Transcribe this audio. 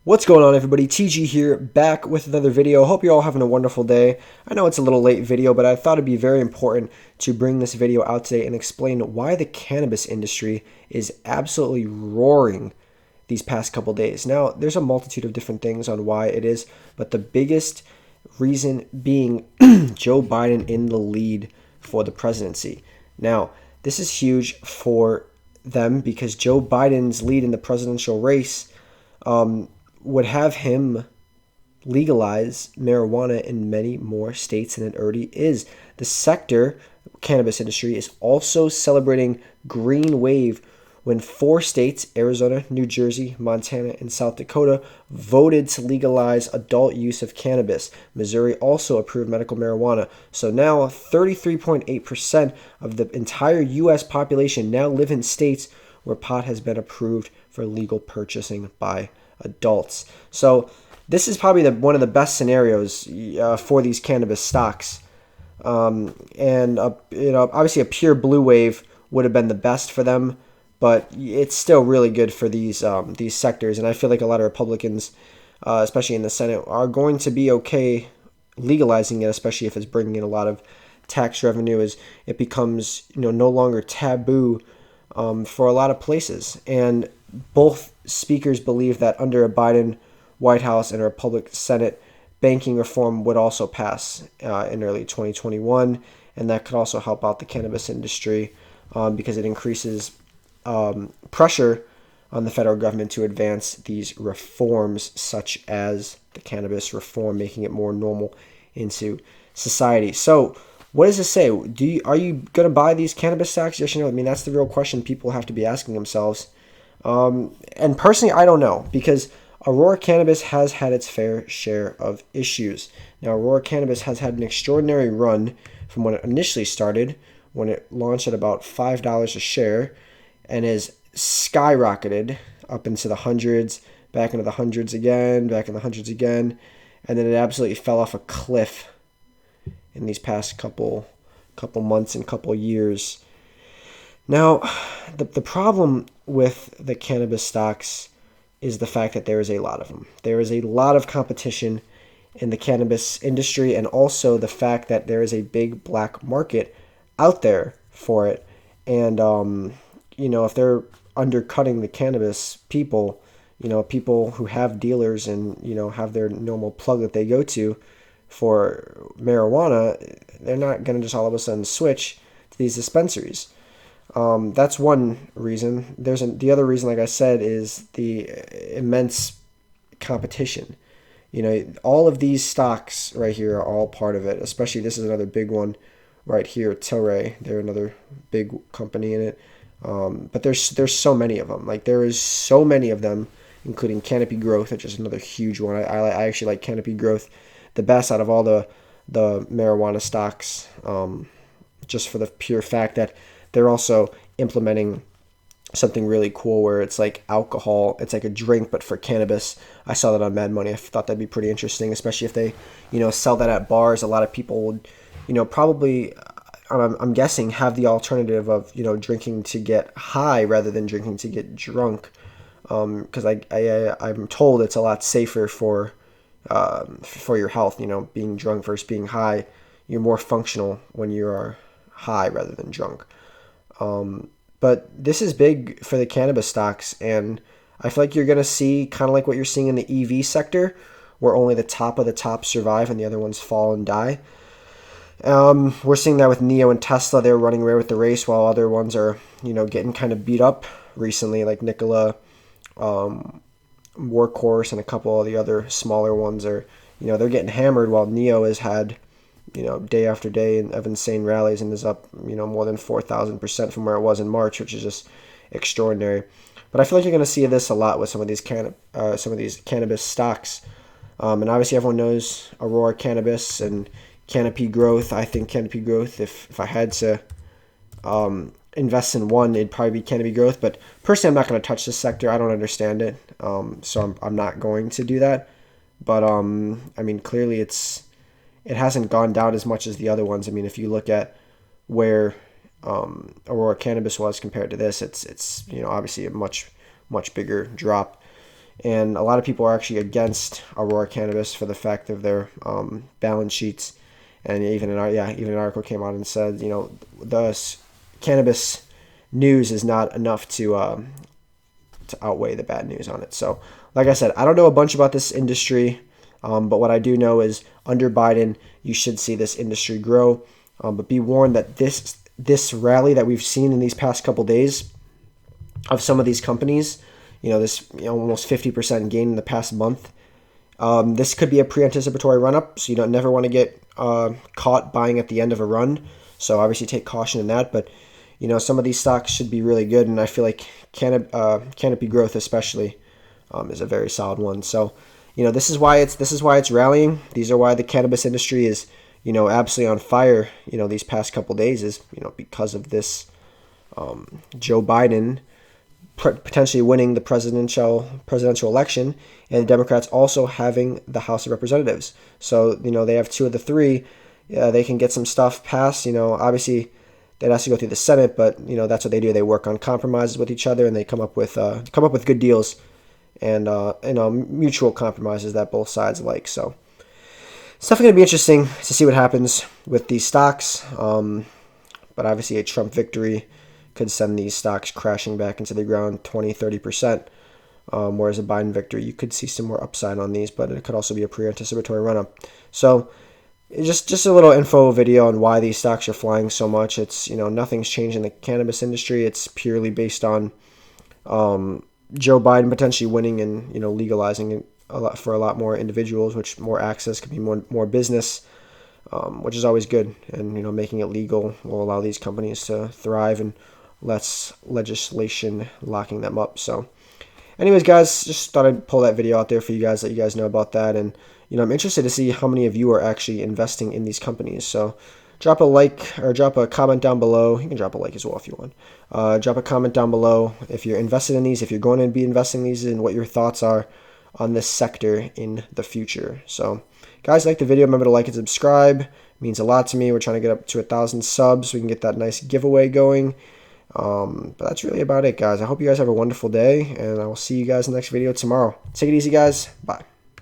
What's going on, everybody? TG here, back with another video. Hope you're all having a wonderful day. I know it's a little late video, but I thought it'd be very important to bring this video out today and explain why the cannabis industry is absolutely roaring these past couple days. Now, there's a multitude of different things on why it is, but the biggest reason being Joe Biden in the lead for the presidency. Now, this is huge for them because Joe Biden's lead in the presidential race would have him legalize marijuana in many more states than it already is. The sector, cannabis industry, is also celebrating green wave when 4 states, Arizona, New Jersey, Montana, and South Dakota, voted to legalize adult use of cannabis. Missouri also approved medical marijuana. So now 33.8% of the entire U.S. population now live in states where pot has been approved for legal purchasing by adults. So this is probably one of the best scenarios for these cannabis stocks. Obviously a pure blue wave would have been the best for them, but it's still really good for these sectors. And I feel like a lot of Republicans, especially in the Senate, are going to be okay legalizing it, especially if it's bringing in a lot of tax revenue, as it becomes no longer taboo for a lot of places. And both speakers believe that under a Biden White House and a Republican Senate, banking reform would also pass in early 2021, and that could also help out the cannabis industry because it increases pressure on the federal government to advance these reforms, such as the cannabis reform, making it more normal into society. So what does this say? Are you going to buy these cannabis stocks? Yes or no? I mean, that's the real question people have to be asking themselves. And personally, I don't know, because Aurora Cannabis has had its fair share of issues. Now, Aurora Cannabis has had an extraordinary run from when it initially started, when it launched at about $5 a share, and has skyrocketed up into the hundreds, back into the hundreds again, back in the hundreds again, and then it absolutely fell off a cliff in these past couple months and couple years. Now, the problem with the cannabis stocks is the fact that there is a lot of them. There is a lot of competition in the cannabis industry, and also the fact that there is a big black market out there for it. And, if they're undercutting the cannabis people, people who have dealers and, have their normal plug that they go to for marijuana, they're not going to just all of a sudden switch to these dispensaries. That's one reason. The other reason, like I said, is the immense competition. All of these stocks right here are all part of it. Especially, this is another big one right here, Tilray. They're another big company in it. But there's so many of them. Like, there is so many of them, including Canopy Growth, which is another huge one. I actually like Canopy Growth the best out of all the marijuana stocks, just for the pure fact that they're also implementing something really cool where it's like alcohol. It's like a drink, but for cannabis. I saw that on Mad Money. I thought that'd be pretty interesting, especially if they, sell that at bars. A lot of people would, probably, I'm guessing, have the alternative of, drinking to get high rather than drinking to get drunk. Because I'm told it's a lot safer for your health. Being drunk versus being high. You're more functional when you are high rather than drunk. But this is big for the cannabis stocks, and I feel like you're going to see kind of like what you're seeing in the EV sector, where only the top of the top survive and the other ones fall and die. We're seeing that with NIO and Tesla. They're running away with the race, while other ones are, getting kind of beat up recently, like Nikola, Workhorse, and a couple of the other smaller ones are, they're getting hammered, while NIO has had, day after day of insane rallies and is up, more than 4,000% from where it was in March, which is just extraordinary. But I feel like you're going to see this a lot with some of these cannabis stocks. And obviously everyone knows Aurora Cannabis and Canopy Growth. I think Canopy Growth, if I had to invest in one, it'd probably be Canopy Growth. But personally, I'm not going to touch this sector. I don't understand it. So I'm not going to do that. But, clearly it hasn't gone down as much as the other ones. I mean, if you look at where Aurora Cannabis was compared to this, it's obviously a much bigger drop. and a lot of people are actually against Aurora Cannabis for the fact of their balance sheets. And even an article came out and said, the cannabis news is not enough to outweigh the bad news on it. So, like I said, I don't know a bunch about this industry, but what I do know is under Biden, you should see this industry grow. But be warned that this rally that we've seen in these past couple days of some of these companies, this almost 50% gain in the past month, this could be a pre-anticipatory run-up, so you don't never want to get caught buying at the end of a run. So obviously take caution in that, but some of these stocks should be really good, and I feel like Canopy Growth especially is a very solid one. So this is why it's rallying. These are why the cannabis industry is absolutely on fire. These past couple days is because of this Joe Biden potentially winning the presidential election, and the Democrats also having the House of Representatives. So they have two of the three. They can get some stuff passed. Obviously that has to go through the Senate, but that's what they do. They work on compromises with each other, and they come up with good deals and mutual compromises that both sides like. So it's definitely going to be interesting to see what happens with these stocks. But obviously a Trump victory could send these stocks crashing back into the ground 20-30%. Whereas a Biden victory, you could see some more upside on these, but it could also be a pre-anticipatory run-up. So just a little info video on why these stocks are flying so much. It's nothing's changed in the cannabis industry. It's purely based on Joe Biden potentially winning and legalizing it for a lot more individuals, which more access could be more business, which is always good. And making it legal will allow these companies to thrive and less legislation locking them up. So anyways, guys, just thought I'd pull that video out there for you guys, let you guys know about that. And I'm interested to see how many of you are actually investing in these companies. So drop a like or drop a comment down below. You can drop a like as well if you want. Drop a comment down below if you're invested in these, if you're going to be investing in these, and what your thoughts are on this sector in the future. So guys, like the video, remember to like and subscribe. It means a lot to me. We're trying to get up to 1,000 subs so we can get that nice giveaway going. But that's really about it, guys. I hope you guys have a wonderful day, and I will see you guys in the next video tomorrow. Take it easy, guys. Bye.